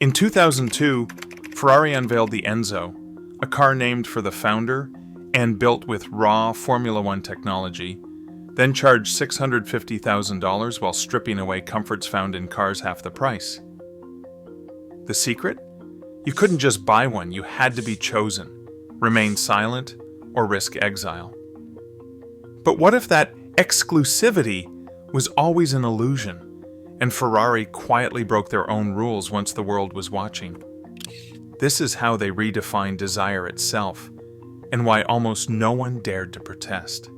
In 2002, Ferrari unveiled the Enzo, a car named for the founder and built with raw Formula One technology, then charged $650,000 while stripping away comforts found in cars half the price. The secret? You couldn't just buy one, you had to be chosen, remain silent, or risk exile. But what if that exclusivity was always an illusion, and Ferrari quietly broke their own rules once the world was watching? This is how they redefined desire itself, and why almost no one dared to protest.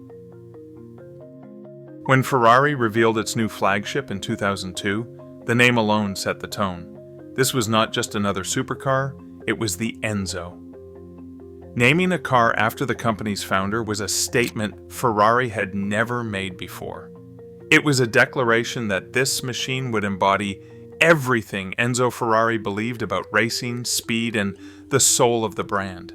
When Ferrari revealed its new flagship in 2002, the name alone set the tone. This was not just another supercar, it was the Enzo. Naming a car after the company's founder was a statement Ferrari had never made before. It was a declaration that this machine would embody everything Enzo Ferrari believed about racing, speed, and the soul of the brand.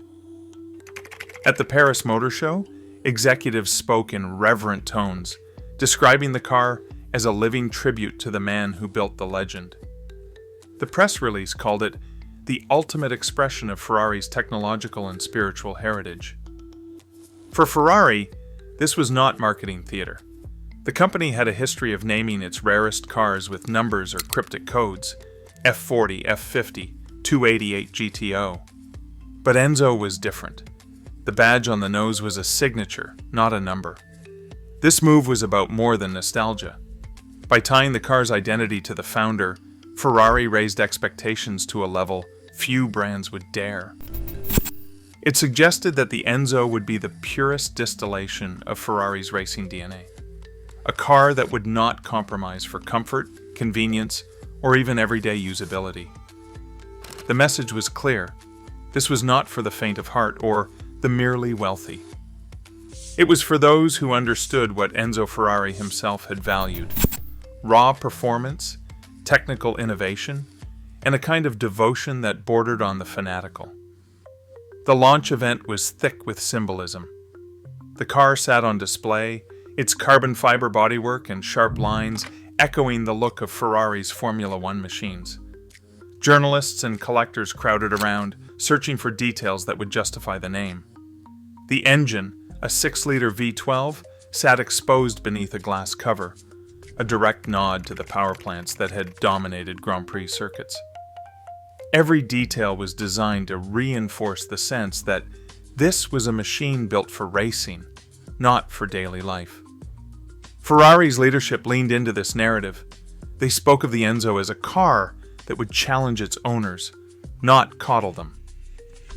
At the Paris Motor Show, executives spoke in reverent tones, describing the car as a living tribute to the man who built the legend. The press release called it the ultimate expression of Ferrari's technological and spiritual heritage. For Ferrari, this was not marketing theater. The company had a history of naming its rarest cars with numbers or cryptic codes, F40, F50, 288 GTO. But Enzo was different. The badge on the nose was a signature, not a number. This move was about more than nostalgia. By tying the car's identity to the founder, Ferrari raised expectations to a level few brands would dare. It suggested that the Enzo would be the purest distillation of Ferrari's racing DNA. A car that would not compromise for comfort, convenience, or even everyday usability. The message was clear. This was not for the faint of heart or the merely wealthy. It was for those who understood what Enzo Ferrari himself had valued: raw performance, technical innovation, and a kind of devotion that bordered on the fanatical. The launch event was thick with symbolism. The car sat on display, its carbon fiber bodywork and sharp lines echoing the look of Ferrari's Formula One machines. Journalists and collectors crowded around, searching for details that would justify the name. The engine, a 6-liter V12, sat exposed beneath a glass cover, a direct nod to the power plants that had dominated Grand Prix circuits. Every detail was designed to reinforce the sense that this was a machine built for racing, not for daily life. Ferrari's leadership leaned into this narrative. They spoke of the Enzo as a car that would challenge its owners, not coddle them.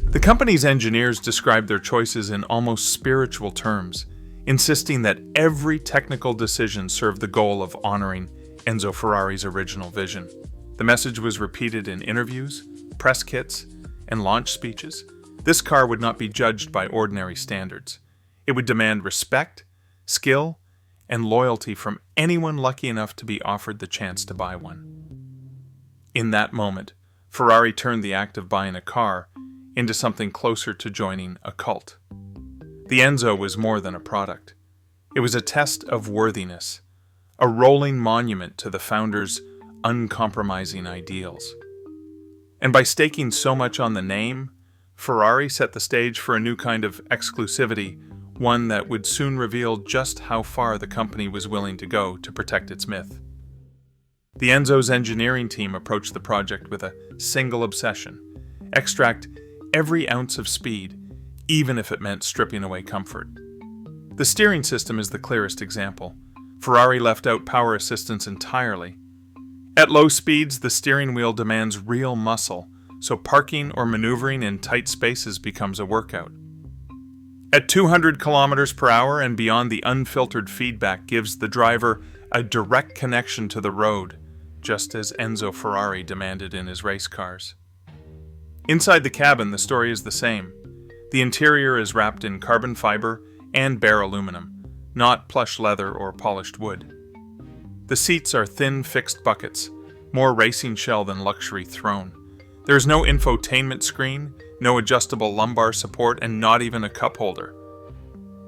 The company's engineers described their choices in almost spiritual terms, insisting that every technical decision served the goal of honoring Enzo Ferrari's original vision. The message was repeated in interviews, press kits, and launch speeches. This car would not be judged by ordinary standards. It would demand respect, skill, and loyalty from anyone lucky enough to be offered the chance to buy one. In that moment, Ferrari turned the act of buying a car into something closer to joining a cult. The Enzo was more than a product. It was a test of worthiness, a rolling monument to the founder's uncompromising ideals. And by staking so much on the name, Ferrari set the stage for a new kind of exclusivity, one that would soon reveal just how far the company was willing to go to protect its myth. The Enzo's engineering team approached the project with a single obsession: extract every ounce of speed, even if it meant stripping away comfort. The steering system is the clearest example. Ferrari left out power assistance entirely. At low speeds, the steering wheel demands real muscle, so parking or maneuvering in tight spaces becomes a workout. At 200 kilometers per hour and beyond, the unfiltered feedback gives the driver a direct connection to the road, just as Enzo Ferrari demanded in his race cars. Inside the cabin, the story is the same. The interior is wrapped in carbon fiber and bare aluminum, not plush leather or polished wood. The seats are thin, fixed buckets, more racing shell than luxury throne. There is no infotainment screen, no adjustable lumbar support, and not even a cup holder.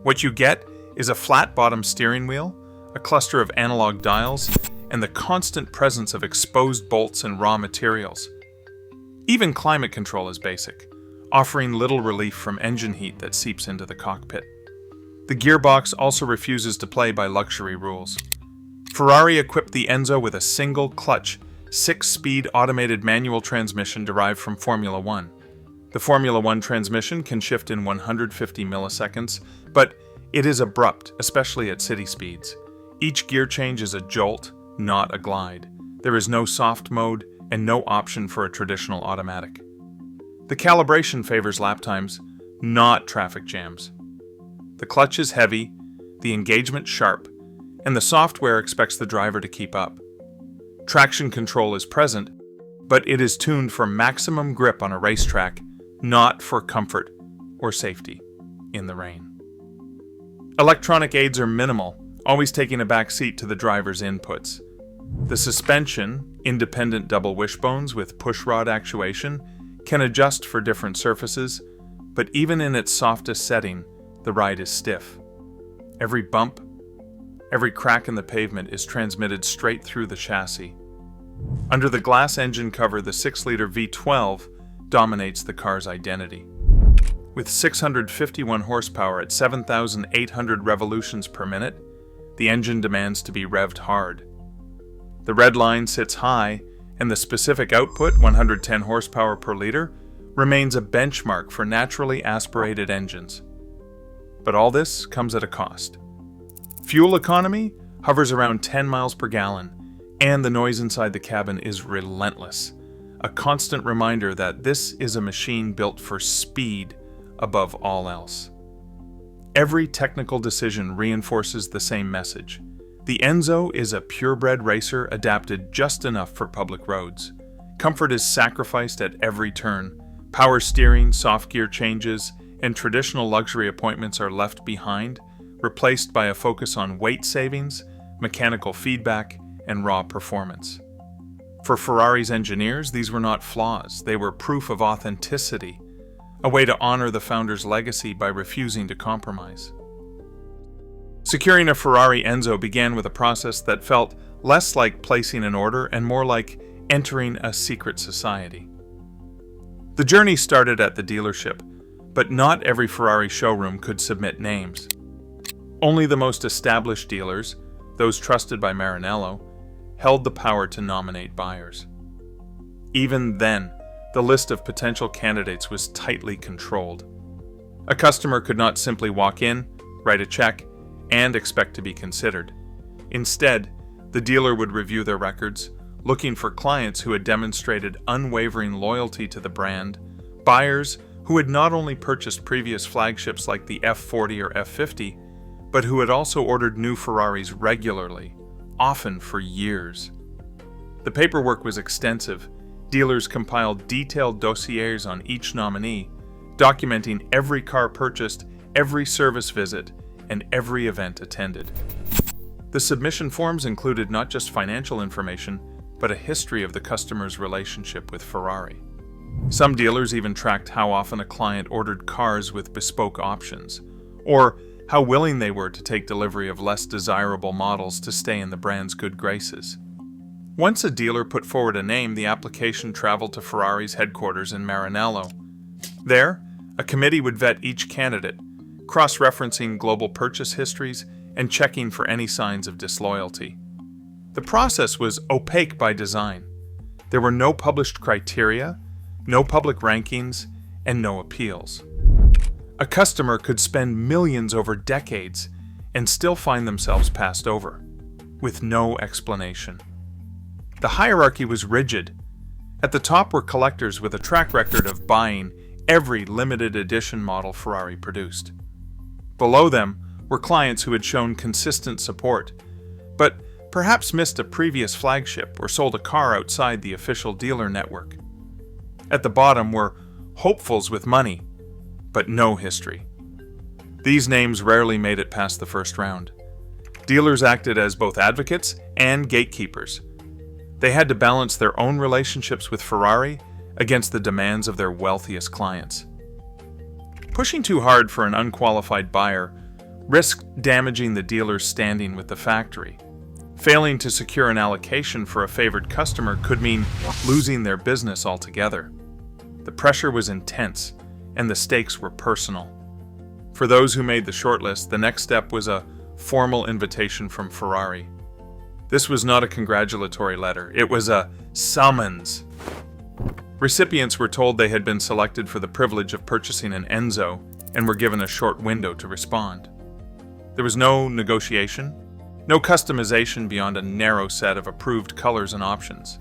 What you get is a flat-bottom steering wheel, a cluster of analog dials, and the constant presence of exposed bolts and raw materials. Even climate control is basic, offering little relief from engine heat that seeps into the cockpit. The gearbox also refuses to play by luxury rules. Ferrari equipped the Enzo with a single clutch, 6-speed automated manual transmission derived from Formula One. The Formula One transmission can shift in 150 milliseconds, but it is abrupt, especially at city speeds. Each gear change is a jolt, not a glide. There is no soft mode and no option for a traditional automatic. The calibration favors lap times, not traffic jams. The clutch is heavy, the engagement sharp, and the software expects the driver to keep up. Traction control is present, but it is tuned for maximum grip on a racetrack, not for comfort or safety in the rain. Electronic aids are minimal, always taking a back seat to the driver's inputs. The suspension, independent double wishbones with pushrod actuation, can adjust for different surfaces, but even in its softest setting, the ride is stiff. Every bump, every crack in the pavement is transmitted straight through the chassis. Under the glass engine cover, the 6-liter V12 dominates the car's identity. With 651 horsepower at 7,800 revolutions per minute, the engine demands to be revved hard. The red line sits high, and the specific output, 110 horsepower per liter, remains a benchmark for naturally aspirated engines. But all this comes at a cost. Fuel economy hovers around 10 miles per gallon, and the noise inside the cabin is relentless, a constant reminder that this is a machine built for speed above all else. Every technical decision reinforces the same message. The Enzo is a purebred racer adapted just enough for public roads. Comfort is sacrificed at every turn. Power steering, soft gear changes, and traditional luxury appointments are left behind, replaced by a focus on weight savings, mechanical feedback, and raw performance. For Ferrari's engineers, these were not flaws, they were proof of authenticity, a way to honor the founder's legacy by refusing to compromise. Securing a Ferrari Enzo began with a process that felt less like placing an order and more like entering a secret society. The journey started at the dealership, but not every Ferrari showroom could submit names. Only the most established dealers, those trusted by Maranello, held the power to nominate buyers. Even then, the list of potential candidates was tightly controlled. A customer could not simply walk in, write a check, and expect to be considered. Instead, the dealer would review their records, looking for clients who had demonstrated unwavering loyalty to the brand, buyers who had not only purchased previous flagships like the F40 or F50, but who had also ordered new Ferraris regularly, often for years. The paperwork was extensive. Dealers compiled detailed dossiers on each nominee, documenting every car purchased, every service visit, and every event attended. The submission forms included not just financial information, but a history of the customer's relationship with Ferrari. Some dealers even tracked how often a client ordered cars with bespoke options, or how willing they were to take delivery of less desirable models to stay in the brand's good graces. Once a dealer put forward a name, the application traveled to Ferrari's headquarters in Maranello. There, a committee would vet each candidate, cross-referencing global purchase histories and checking for any signs of disloyalty. The process was opaque by design. There were no published criteria, no public rankings, and no appeals. A customer could spend millions over decades and still find themselves passed over, with no explanation. The hierarchy was rigid. At the top were collectors with a track record of buying every limited edition model Ferrari produced. Below them were clients who had shown consistent support, but perhaps missed a previous flagship or sold a car outside the official dealer network. At the bottom were hopefuls with money, but no history. These names rarely made it past the first round. Dealers acted as both advocates and gatekeepers. They had to balance their own relationships with Ferrari against the demands of their wealthiest clients. Pushing too hard for an unqualified buyer risked damaging the dealer's standing with the factory. Failing to secure an allocation for a favored customer could mean losing their business altogether. The pressure was intense, and the stakes were personal. For those who made the shortlist, the next step was a formal invitation from Ferrari. This was not a congratulatory letter, it was a summons. Recipients were told they had been selected for the privilege of purchasing an Enzo and were given a short window to respond. There was no negotiation, no customization beyond a narrow set of approved colors and options.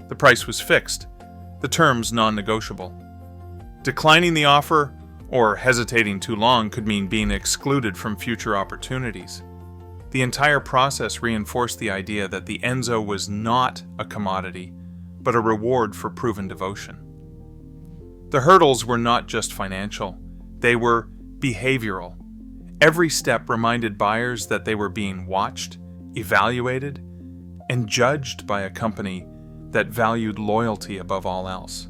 The price was fixed, the terms non-negotiable. Declining the offer or hesitating too long could mean being excluded from future opportunities. The entire process reinforced the idea that the Enzo was not a commodity, but a reward for proven devotion. The hurdles were not just financial, they were behavioral. Every step reminded buyers that they were being watched, evaluated, and judged by a company that valued loyalty above all else.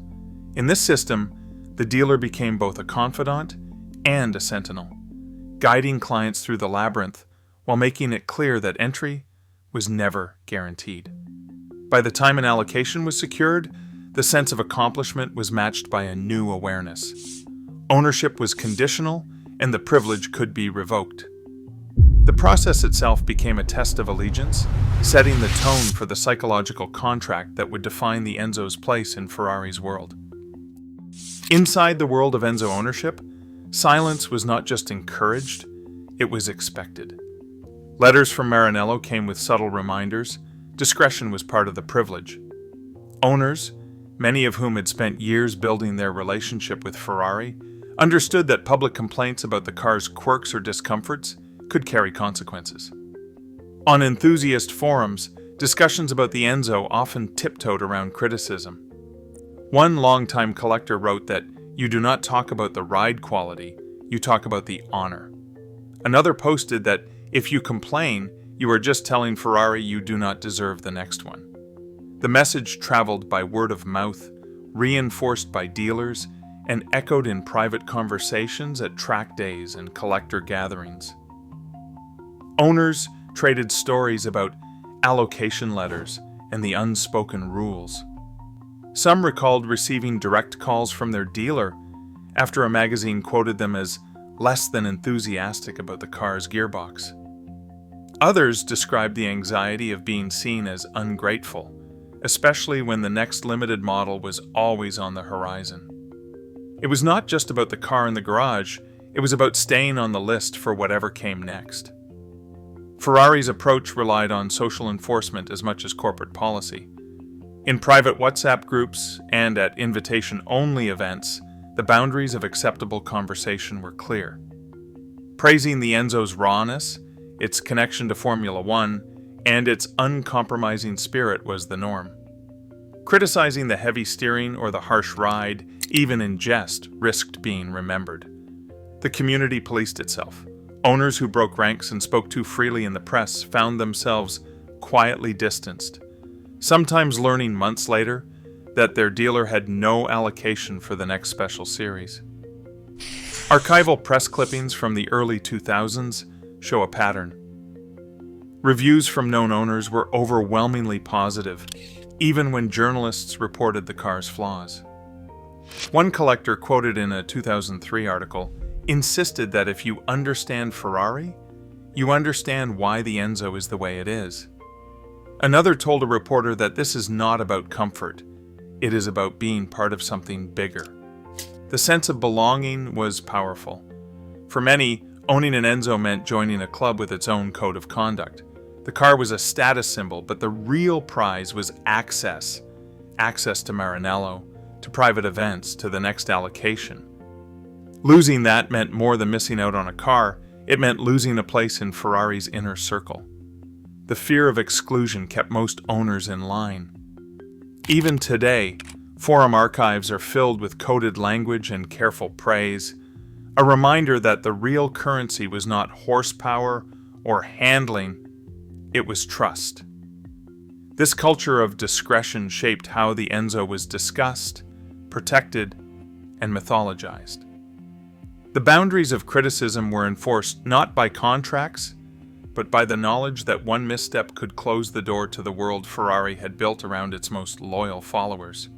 In this system, the dealer became both a confidant and a sentinel, guiding clients through the labyrinth while making it clear that entry was never guaranteed. By the time an allocation was secured, the sense of accomplishment was matched by a new awareness. Ownership was conditional, and the privilege could be revoked. The process itself became a test of allegiance, setting the tone for the psychological contract that would define the Enzo's place in Ferrari's world. Inside the world of Enzo ownership, silence was not just encouraged, it was expected. Letters from Maranello came with subtle reminders. Discretion was part of the privilege. Owners, many of whom had spent years building their relationship with Ferrari, understood that public complaints about the car's quirks or discomforts could carry consequences. On enthusiast forums, discussions about the Enzo often tiptoed around criticism. One longtime collector wrote that you do not talk about the ride quality, you talk about the honor. Another posted that if you complain, you are just telling Ferrari you do not deserve the next one. The message traveled by word of mouth, reinforced by dealers, and echoed in private conversations at track days and collector gatherings. Owners traded stories about allocation letters and the unspoken rules. Some recalled receiving direct calls from their dealer after a magazine quoted them as less than enthusiastic about the car's gearbox. Others described the anxiety of being seen as ungrateful, especially when the next limited model was always on the horizon. It was not just about the car in the garage, it was about staying on the list for whatever came next. Ferrari's approach relied on social enforcement as much as corporate policy. In private WhatsApp groups and at invitation-only events, the boundaries of acceptable conversation were clear. Praising the Enzo's rawness, its connection to Formula One, and its uncompromising spirit was the norm. Criticizing the heavy steering or the harsh ride, even in jest, risked being remembered. The community policed itself. Owners who broke ranks and spoke too freely in the press found themselves quietly distanced, sometimes learning months later that their dealer had no allocation for the next special series. Archival press clippings from the early 2000s show a pattern. Reviews from known owners were overwhelmingly positive, even when journalists reported the car's flaws. One collector, quoted in a 2003 article, insisted that if you understand Ferrari, you understand why the Enzo is the way it is. Another told a reporter that this is not about comfort, it is about being part of something bigger. The sense of belonging was powerful. For many, owning an Enzo meant joining a club with its own code of conduct. The car was a status symbol, but the real prize was access. Access to Maranello, to private events, to the next allocation. Losing that meant more than missing out on a car, it meant losing a place in Ferrari's inner circle. The fear of exclusion kept most owners in line. Even today, forum archives are filled with coded language and careful praise, a reminder that the real currency was not horsepower or handling, it was trust. This culture of discretion shaped how the Enzo was discussed, protected, and mythologized. The boundaries of criticism were enforced not by contracts, but by the knowledge that one misstep could close the door to the world Ferrari had built around its most loyal followers.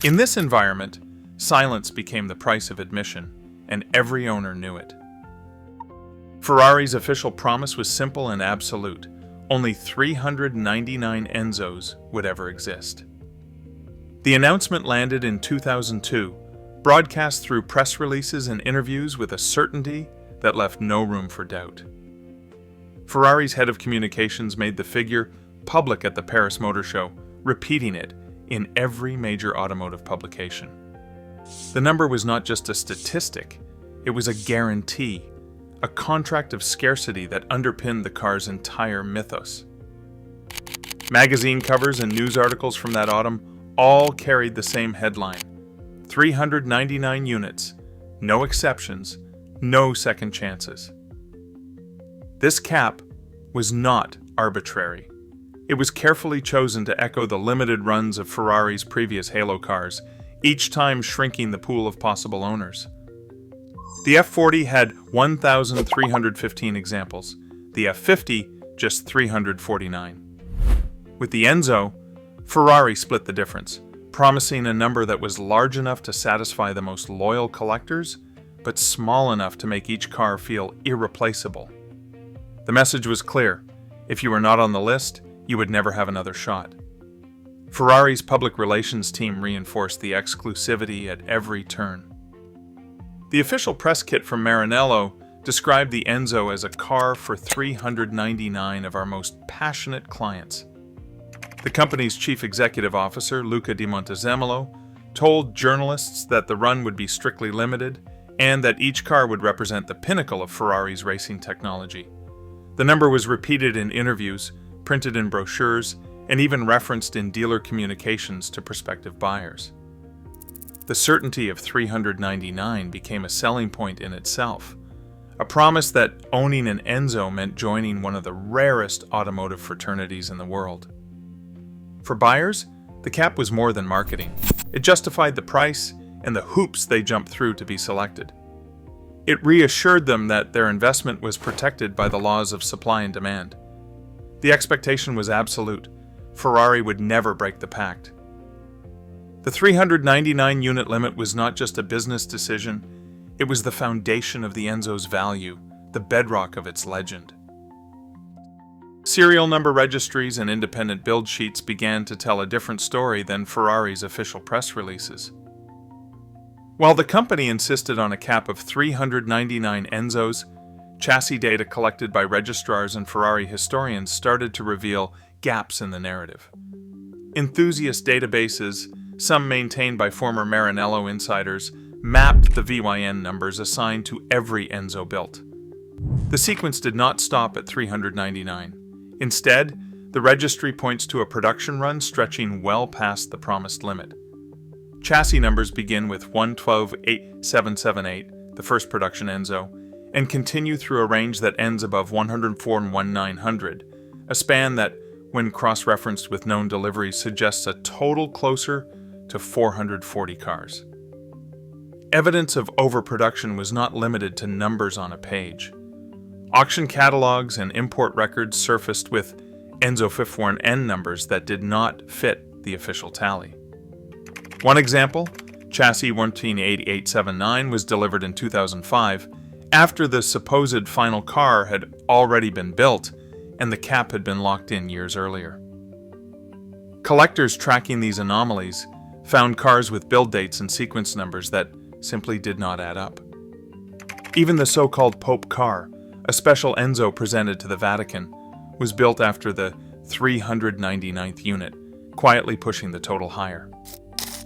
In this environment, silence became the price of admission, and every owner knew it. Ferrari's official promise was simple and absolute. Only 399 Enzos would ever exist. The announcement landed in 2002, broadcast through press releases and interviews with a certainty that left no room for doubt. Ferrari's head of communications made the figure public at the Paris Motor Show, repeating it in every major automotive publication. The number was not just a statistic, it was a guarantee, a contract of scarcity that underpinned the car's entire mythos. Magazine covers and news articles from that autumn all carried the same headline: 399 units, no exceptions, no second chances. This cap was not arbitrary. It was carefully chosen to echo the limited runs of Ferrari's previous Halo cars, each time shrinking the pool of possible owners. The F40 had 1,315 examples, the F50 just 349. With the Enzo, Ferrari split the difference, promising a number that was large enough to satisfy the most loyal collectors, but small enough to make each car feel irreplaceable. The message was clear: if you were not on the list, you would never have another shot. Ferrari's public relations team reinforced the exclusivity at every turn. The official press kit from Maranello described the Enzo as a car for 399 of our most passionate clients. The company's chief executive officer, Luca Di Montezemolo, told journalists that the run would be strictly limited and that each car would represent the pinnacle of Ferrari's racing technology. The number was repeated in interviews, printed in brochures, and even referenced in dealer communications to prospective buyers. The certainty of 399 became a selling point in itself, a promise that owning an Enzo meant joining one of the rarest automotive fraternities in the world. For buyers, the cap was more than marketing. It justified the price and the hoops they jumped through to be selected. It reassured them that their investment was protected by the laws of supply and demand. The expectation was absolute. Ferrari would never break the pact. The 399 unit limit was not just a business decision, it was the foundation of the Enzo's value, the bedrock of its legend. Serial number registries and independent build sheets began to tell a different story than Ferrari's official press releases. While the company insisted on a cap of 399 Enzos, chassis data collected by registrars and Ferrari historians started to reveal gaps in the narrative. Enthusiast databases, some maintained by former Maranello insiders, mapped the VYN numbers assigned to every Enzo built. The sequence did not stop at 399. Instead, the registry points to a production run stretching well past the promised limit. Chassis numbers begin with 112,8778, the first production Enzo, and continue through a range that ends above 104 and 1900, a span that, when cross-referenced with known deliveries, suggests a total closer to 440 cars. Evidence of overproduction was not limited to numbers on a page. Auction catalogs and import records surfaced with Enzo 541N numbers that did not fit the official tally. One example, chassis 18879 was delivered in 2005 after the supposed final car had already been built and the cap had been locked in years earlier. Collectors tracking these anomalies found cars with build dates and sequence numbers that simply did not add up. Even the so-called Pope car, a special Enzo presented to the Vatican, was built after the 399th unit, quietly pushing the total higher.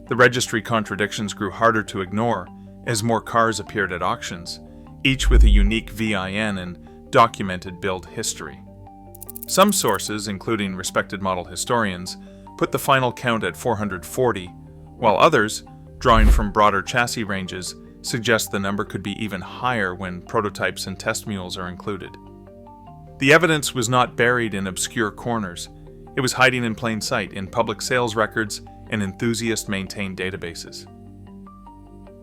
The registry contradictions grew harder to ignore as more cars appeared at auctions, each with a unique VIN and documented build history. Some sources, including respected model historians, put the final count at 440, while others, drawing from broader chassis ranges, suggest the number could be even higher when prototypes and test mules are included. The evidence was not buried in obscure corners. It was hiding in plain sight in public sales records and enthusiast-maintained databases.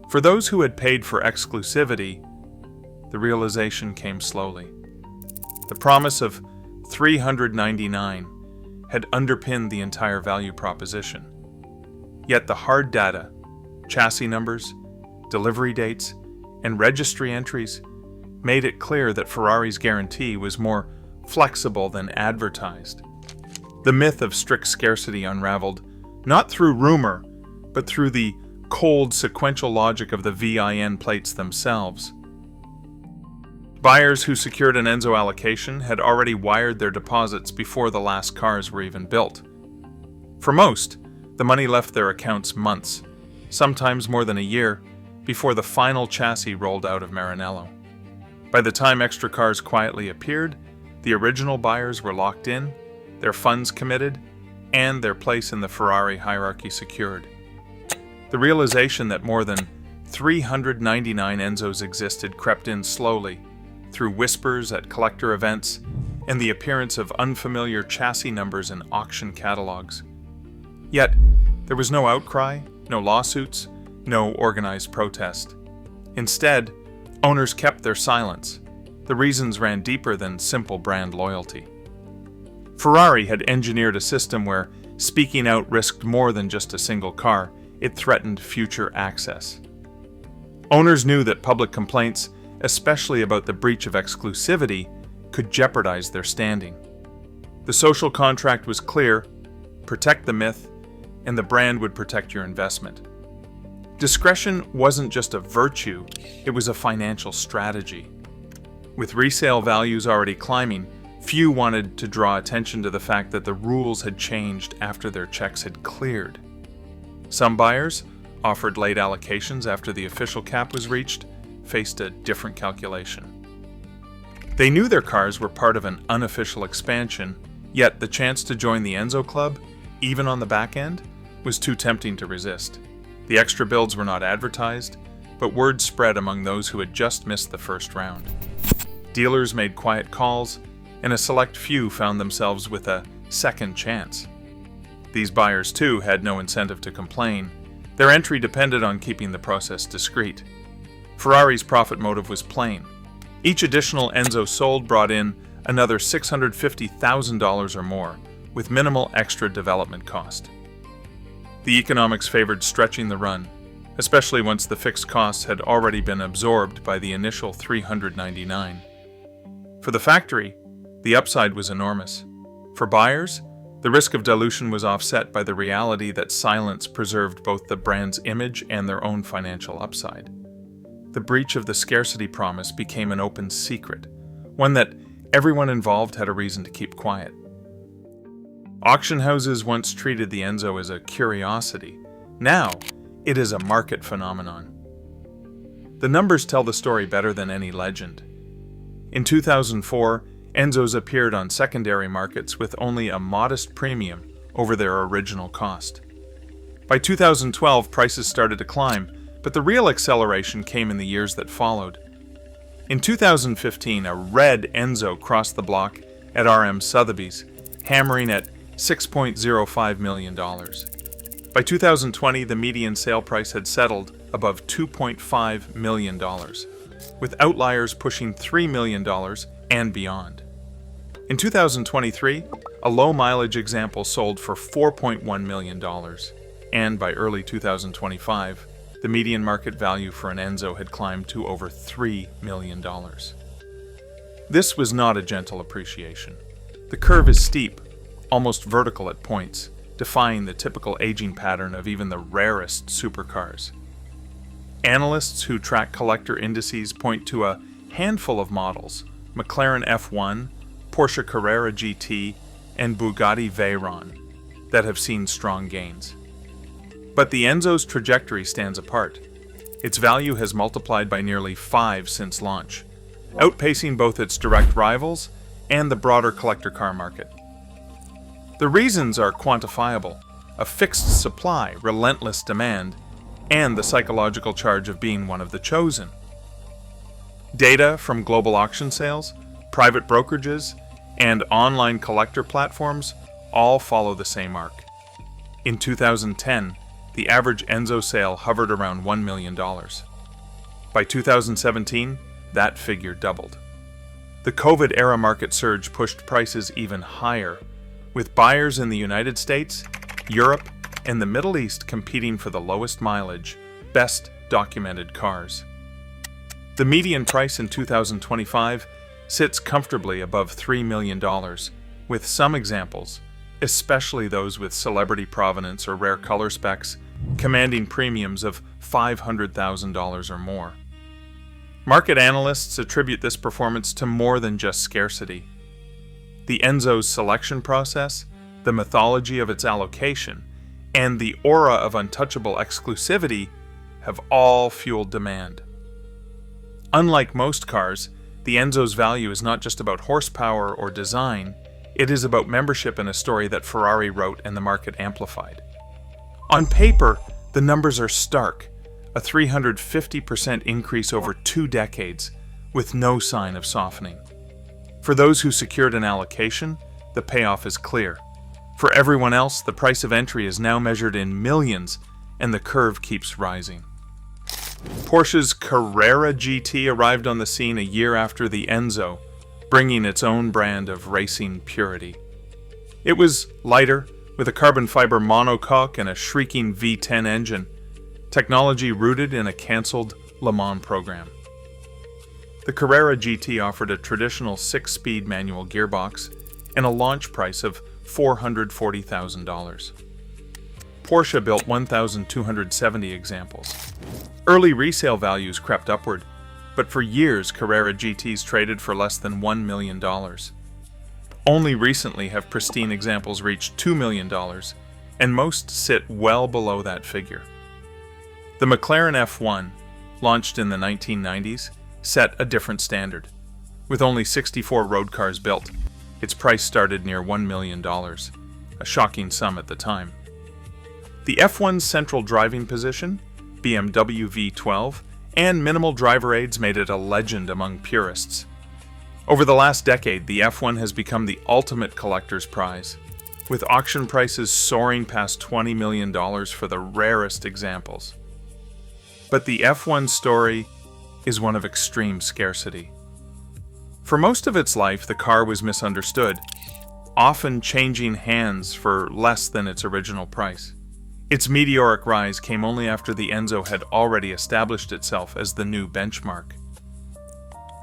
For those who had paid for exclusivity, the realization came slowly. The promise of 399 had underpinned the entire value proposition. Yet the hard data, chassis numbers, delivery dates, and registry entries made it clear that Ferrari's guarantee was more flexible than advertised. The myth of strict scarcity unraveled, not through rumor, but through the cold sequential logic of the VIN plates themselves. Buyers who secured an Enzo allocation had already wired their deposits before the last cars were even built. For most, the money left their accounts months, sometimes more than a year, before the final chassis rolled out of Maranello. By the time extra cars quietly appeared, the original buyers were locked in, their funds committed, and their place in the Ferrari hierarchy secured. The realization that more than 399 Enzos existed crept in slowly, through whispers at collector events and the appearance of unfamiliar chassis numbers in auction catalogs. Yet, there was no outcry, no lawsuits, no organized protest. Instead, owners kept their silence. The reasons ran deeper than simple brand loyalty. Ferrari had engineered a system where speaking out risked more than just a single car. It threatened future access. Owners knew that public complaints, especially about the breach of exclusivity, could jeopardize their standing. The social contract was clear: protect the myth, and the brand would protect your investment. Discretion wasn't just a virtue, it was a financial strategy. With resale values already climbing, few wanted to draw attention to the fact that the rules had changed after their checks had cleared. Some buyers, offered late allocations after the official cap was reached, faced a different calculation. They knew their cars were part of an unofficial expansion, yet the chance to join the Enzo Club, even on the back end, was too tempting to resist. The extra builds were not advertised, but word spread among those who had just missed the first round. Dealers made quiet calls, and a select few found themselves with a second chance. These buyers, too, had no incentive to complain. Their entry depended on keeping the process discreet. Ferrari's profit motive was plain. Each additional Enzo sold brought in another $650,000 or more, with minimal extra development cost. The economics favored stretching the run, especially once the fixed costs had already been absorbed by the initial $399. For the factory, the upside was enormous. For buyers, the risk of dilution was offset by the reality that silence preserved both the brand's image and their own financial upside. The breach of the scarcity promise became an open secret, one that everyone involved had a reason to keep quiet. Auction houses once treated the Enzo as a curiosity. Now, it is a market phenomenon. The numbers tell the story better than any legend. In 2004, Enzos appeared on secondary markets with only a modest premium over their original cost. By 2012, prices started to climb, but the real acceleration came in the years that followed. In 2015, a red Enzo crossed the block at RM Sotheby's, hammering at $6.05 million. By 2020, the median sale price had settled above $2.5 million, with outliers pushing $3 million and beyond. In 2023, a low-mileage example sold for $4.1 million, and by early 2025, the median market value for an Enzo had climbed to over $3 million. This was not a gentle appreciation. The curve is steep, almost vertical at points, defying the typical aging pattern of even the rarest supercars. Analysts who track collector indices point to a handful of models: McLaren F1, Porsche Carrera GT, and Bugatti Veyron, that have seen strong gains. But the Enzo's trajectory stands apart. Its value has multiplied by nearly 5 since launch, outpacing both its direct rivals and the broader collector car market. The reasons are quantifiable: a fixed supply, relentless demand, and the psychological charge of being one of the chosen. Data from global auction sales, private brokerages, and online collector platforms all follow the same arc. In 2010, the average Enzo sale hovered around $1 million. By 2017, that figure doubled. The COVID-era market surge pushed prices even higher, with buyers in the United States, Europe, and the Middle East competing for the lowest mileage, best documented cars. The median price in 2025 sits comfortably above $3 million, with some examples, especially those with celebrity provenance or rare color specs, commanding premiums of $500,000 or more. Market analysts attribute this performance to more than just scarcity. The Enzo's selection process, the mythology of its allocation, and the aura of untouchable exclusivity have all fueled demand. Unlike most cars, the Enzo's value is not just about horsepower or design, it is about membership in a story that Ferrari wrote and the market amplified. On paper, the numbers are stark, a 350% increase over 2 decades, with no sign of softening. For those who secured an allocation, the payoff is clear. For everyone else, the price of entry is now measured in millions, and the curve keeps rising. Porsche's Carrera GT arrived on the scene a year after the Enzo, bringing its own brand of racing purity. It was lighter, with a carbon fiber monocoque and a shrieking V10 engine, technology rooted in a cancelled Le Mans program. The Carrera GT offered a traditional 6-speed manual gearbox and a launch price of $440,000. Porsche built 1,270 examples. Early resale values crept upward, but for years Carrera GTs traded for less than $1 million. Only recently have pristine examples reached $2 million, and most sit well below that figure. The McLaren F1, launched in the 1990s, set a different standard. With only 64 road cars built, its price started near $1 million, a shocking sum at the time. The F1's central driving position, BMW V12, and minimal driver aids made it a legend among purists. Over the last decade, the F1 has become the ultimate collector's prize, with auction prices soaring past $20 million for the rarest examples. But the F1 story is one of extreme scarcity. For most of its life, the car was misunderstood, often changing hands for less than its original price. Its meteoric rise came only after the Enzo had already established itself as the new benchmark.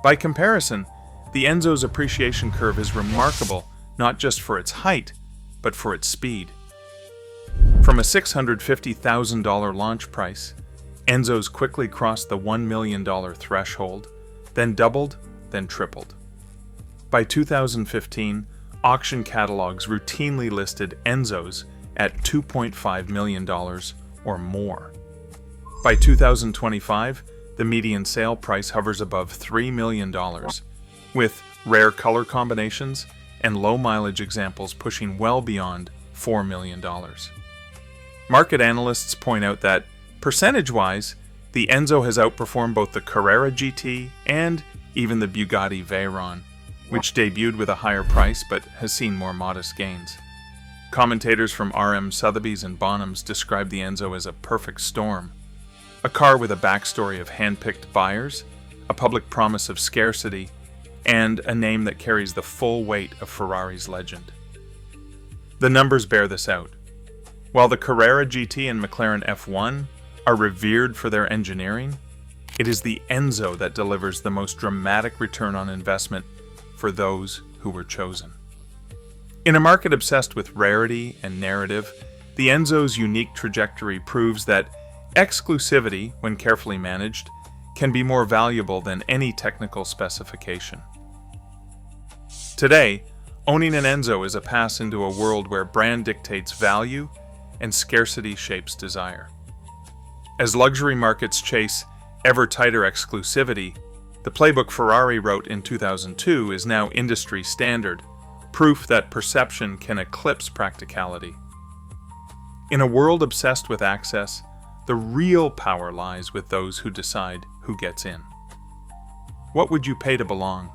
By comparison, the Enzo's appreciation curve is remarkable not just for its height, but for its speed. From a $650,000 launch price, Enzo's quickly crossed the $1 million threshold, then doubled, then tripled. By 2015, auction catalogs routinely listed Enzos at $2.5 million or more. By 2025, the median sale price hovers above $3 million, with rare color combinations and low-mileage examples pushing well beyond $4 million. Market analysts point out that, percentage-wise, the Enzo has outperformed both the Carrera GT and even the Bugatti Veyron, which debuted with a higher price but has seen more modest gains. Commentators from RM Sotheby's and Bonhams describe the Enzo as a perfect storm, a car with a backstory of hand-picked buyers, a public promise of scarcity, and a name that carries the full weight of Ferrari's legend. The numbers bear this out. While the Carrera GT and McLaren F1 are revered for their engineering, it is the Enzo that delivers the most dramatic return on investment for those who were chosen. In a market obsessed with rarity and narrative, the Enzo's unique trajectory proves that exclusivity, when carefully managed, can be more valuable than any technical specification. Today, owning an Enzo is a pass into a world where brand dictates value and scarcity shapes desire. As luxury markets chase ever tighter exclusivity, the playbook Ferrari wrote in 2002 is now industry standard, proof that perception can eclipse practicality. In a world obsessed with access, the real power lies with those who decide who gets in. What would you pay to belong?